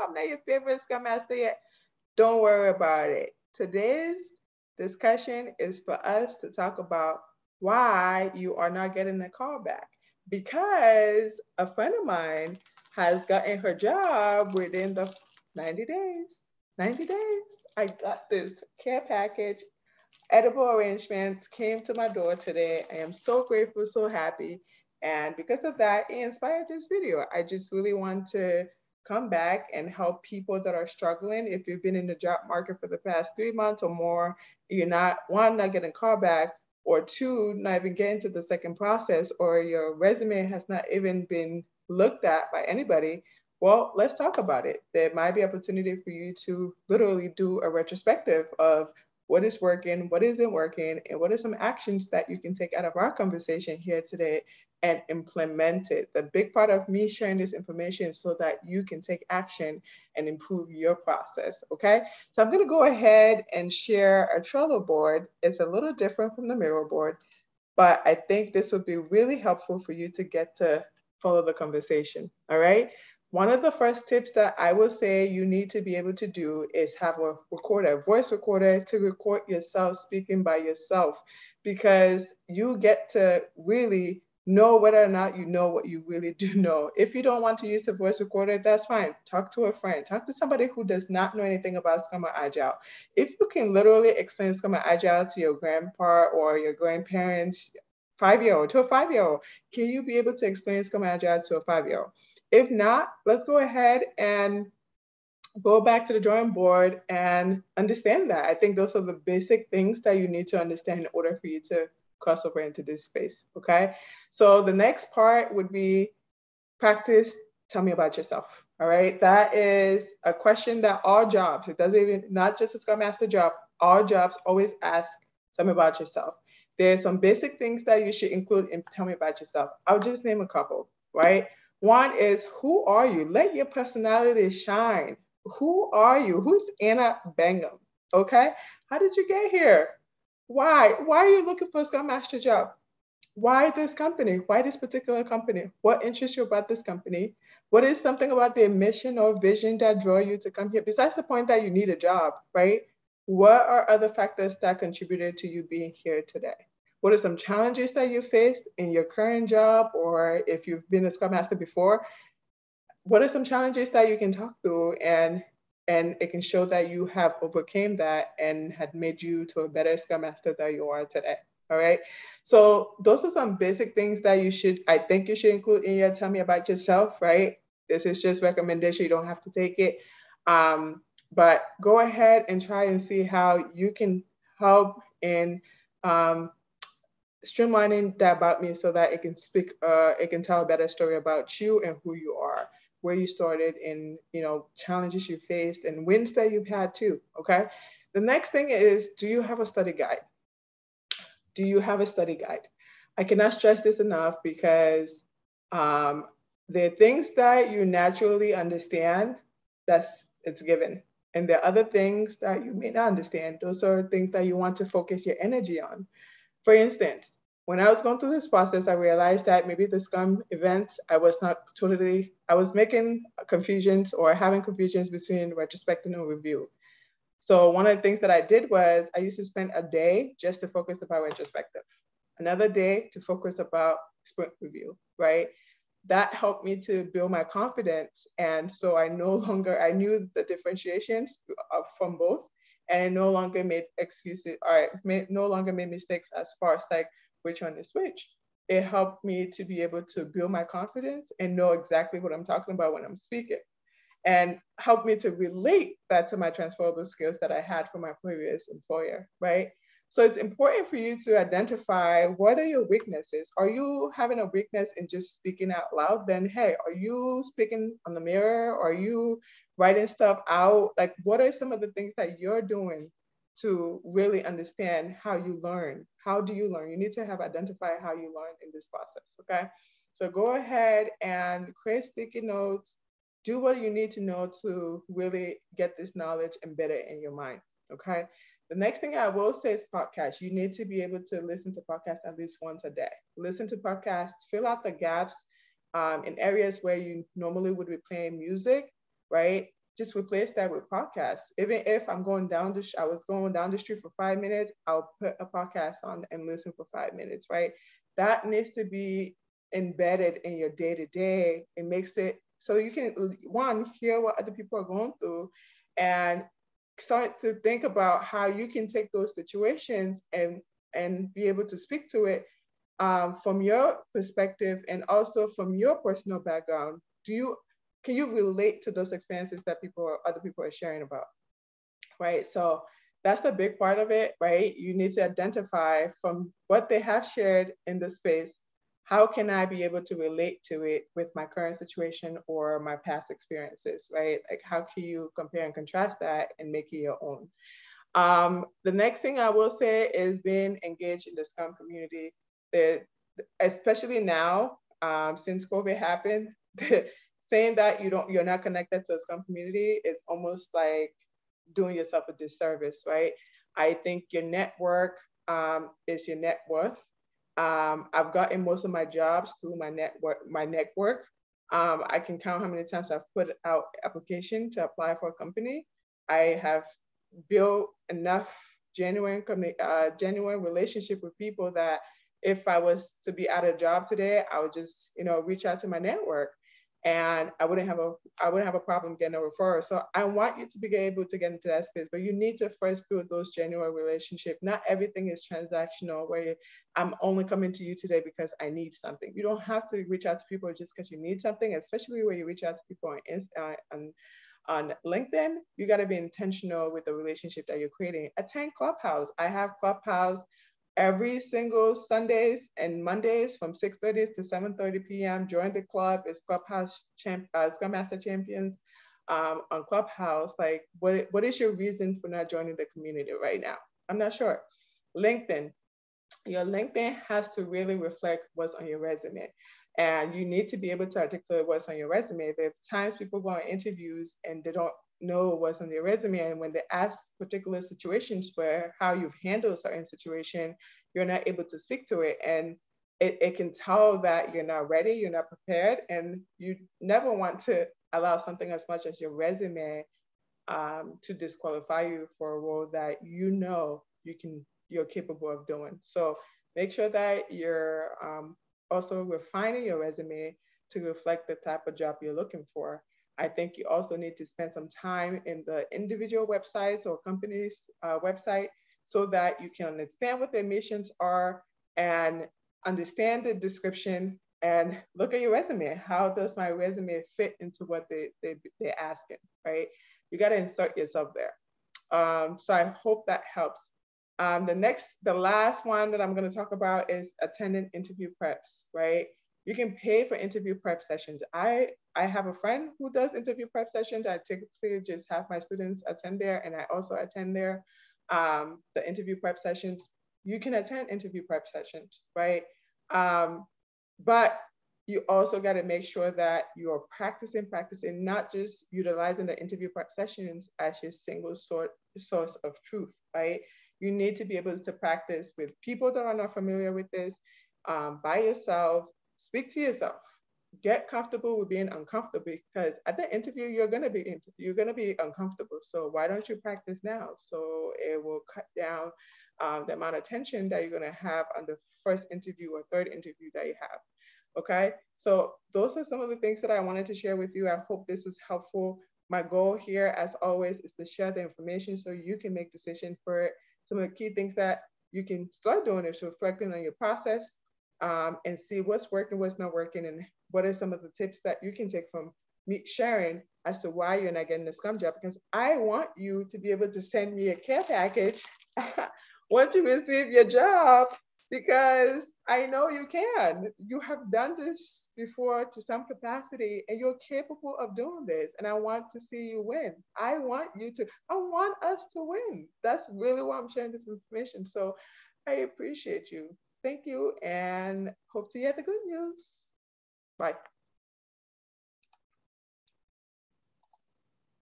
I'm not your favorite Scrum Master yet. Don't worry about it. Today's discussion is for us to talk about why you are not getting a call back. Because a friend of mine has gotten her job within the 90 days. 90 days. I got this care package, edible arrangements came to my door today. I am so grateful, so happy. And because of that, it inspired this video. I just really want to come back and help people that are struggling. If you've been in the job market for the past 3 months or more, you're not, one, not getting a call back, or two, not even getting to the second process, or your resume has not even been looked at by anybody, well, let's talk about it. There might be opportunity for you to literally do a retrospective of what is working, what isn't working, and what are some actions that you can take out of our conversation here today and implement it. The big part of me sharing this information is so that you can take action and improve your process, okay? So I'm gonna go ahead and share a Trello board. It's a little different from the Miro board, but I think this would be really helpful for you to get to follow the conversation, all right? One of the first tips that I will say you need to be able to do is have a recorder, a voice recorder to record yourself speaking by yourself, because you get to really know whether or not you know what you really do know. If you don't want to use the voice recorder, that's fine. Talk to a friend, talk to somebody who does not know anything about Scrum or Agile. If you can literally explain Scrum or Agile to your grandpa or your grandparents, 5-year-old to a 5-year-old, can you be able to explain Scrum or Agile to a 5-year-old? If not, let's go ahead and go back to the drawing board and understand that. I think those are the basic things that you need to understand in order for you to cross over into this space, okay? So the next part would be practice, tell me about yourself, all right? That is a question that all jobs, it doesn't even, not just a Scrum Master job, all jobs always ask, tell me about yourself. There's some basic things that you should include in tell me about yourself. I'll just name a couple, right? One is, who are you? Let your personality shine. Who are you? Who's Anna Bangham? Okay. How did you get here? Why? Why are you looking for a Scrum Master job? Why this company? Why this particular company? What interests you about this company? What is something about their mission or vision that draw you to come here? Besides the point that you need a job, right? What are other factors that contributed to you being here today? What are some challenges that you faced in your current job, or if you've been a Scrum Master before, what are some challenges that you can talk through, and it can show that you have overcame that and had made you to a better Scrum Master that you are today. All right. So those are some basic things that I think you should include in your tell me about yourself, right? This is just recommendation. You don't have to take it. But go ahead and try and see how you can help in um, streamlining that about me so that it can tell a better story about you and who you are, where you started, and challenges you faced and wins that you've had too. Okay. The next thing is, do you have a study guide? Do you have a study guide? I cannot stress this enough, because um, there are things that you naturally understand, it's given. And there are other things that you may not understand. Those are things that you want to focus your energy on. For instance, when I was going through this process, I realized that maybe the Scrum events, I was making confusions or having confusions between retrospective and review. So one of the things that I did was I used to spend a day just to focus about retrospective, another day to focus about sprint review, right? That helped me to build my confidence. And so I knew the differentiations from both, and I no longer made excuses, or no longer made mistakes as far as like which one is which. It helped me to be able to build my confidence and know exactly what I'm talking about when I'm speaking, and helped me to relate that to my transferable skills that I had from my previous employer, right? So it's important for you to identify, what are your weaknesses? Are you having a weakness in just speaking out loud? Then, hey, are you speaking on the mirror? Are you writing stuff out? Like, what are some of the things that you're doing to really understand how you learn? How do you learn? You need to have identified how you learn in this process, okay? So go ahead and create sticky notes. Do what you need to know to really get this knowledge embedded in your mind, okay? The next thing I will say is podcasts. You need to be able to listen to podcasts at least once a day. Listen to podcasts, fill out the gaps in areas where you normally would be playing music, right? just replace that with podcasts. Even if I'm going down I was going down the street for 5 minutes, I'll put a podcast on and listen for 5 minutes, right? That needs to be embedded in your day to day. It makes it so you can, one, hear what other people are going through, and start to think about how you can take those situations and be able to speak to it from your perspective and also from your personal background. Can you relate to those experiences that other people are sharing about, right? So that's the big part of it, right? You need to identify from what they have shared in the space, how can I be able to relate to it with my current situation or my past experiences, right? Like how can you compare and contrast that and make it your own? The next thing I will say is being engaged in the Scrum community. Especially now, since COVID happened, saying that you're not connected to a Scrum community is almost like doing yourself a disservice, right? I think your network is your net worth. I've gotten most of my jobs through my network. I can count how many times I've put out application to apply for a company. I have built enough genuine relationship with people that if I was to be out of job today, I would just, reach out to my network, and I wouldn't have a problem getting a referral. So I want you to be able to get into that space, but you need to first build those genuine relationships. Not everything is transactional, where I'm only coming to you today because I need something. You don't have to reach out to people just because you need something, especially when you reach out to people on LinkedIn. You got to be intentional with the relationship that you're creating. Attend Clubhouse. I have Clubhouse every single Sundays and Mondays from 6:30 to 7:30 p.m. Join the club. It's Scrum Master Champions on Clubhouse. Like, what is your reason for not joining the community right now? I'm not sure. LinkedIn. Your LinkedIn has to really reflect what's on your resume. And you need to be able to articulate what's on your resume. There are times people go on interviews and they don't know what's on their resume. And when they ask particular situations where how you've handled a certain situation, you're not able to speak to it. And it can tell that you're not ready, you're not prepared, and you never want to allow something as much as your resume to disqualify you for a role that you're capable of doing. So make sure that you're also refining your resume to reflect the type of job you're looking for. I think you also need to spend some time in the individual websites or companies' website so that you can understand what their missions are and understand the description and look at your resume. How does my resume fit into what they're asking, right? You got to insert yourself there. So I hope that helps. The last one that I'm going to talk about is attending interview preps, right? You can pay for interview prep sessions. I have a friend who does interview prep sessions. I typically just have my students attend there, and I also attend there. The interview prep sessions, you can attend interview prep sessions, right? But you also got to make sure that you're practicing, not just utilizing the interview prep sessions as your single source of truth, right? You need to be able to practice with people that are not familiar with this, by yourself. Speak to yourself. Get comfortable with being uncomfortable, because at the interview you're gonna be uncomfortable. So why don't you practice now? So it will cut down the amount of tension that you're gonna have on the first interview or third interview that you have. Okay, so those are some of the things that I wanted to share with you. I hope this was helpful. My goal here, as always, is to share the information so you can make decisions for it. Some of the key things that you can start doing is reflecting on your process, and see what's working, what's not working, and what are some of the tips that you can take from me sharing as to why you're not getting a Scrum job. Because I want you to be able to send me a care package once you receive your job, because I know you can. You have done this before to some capacity, and you're capable of doing this. And I want to see you win. I want us to win. That's really why I'm sharing this information. So I appreciate you. Thank you, and hope to hear the good news. Bye.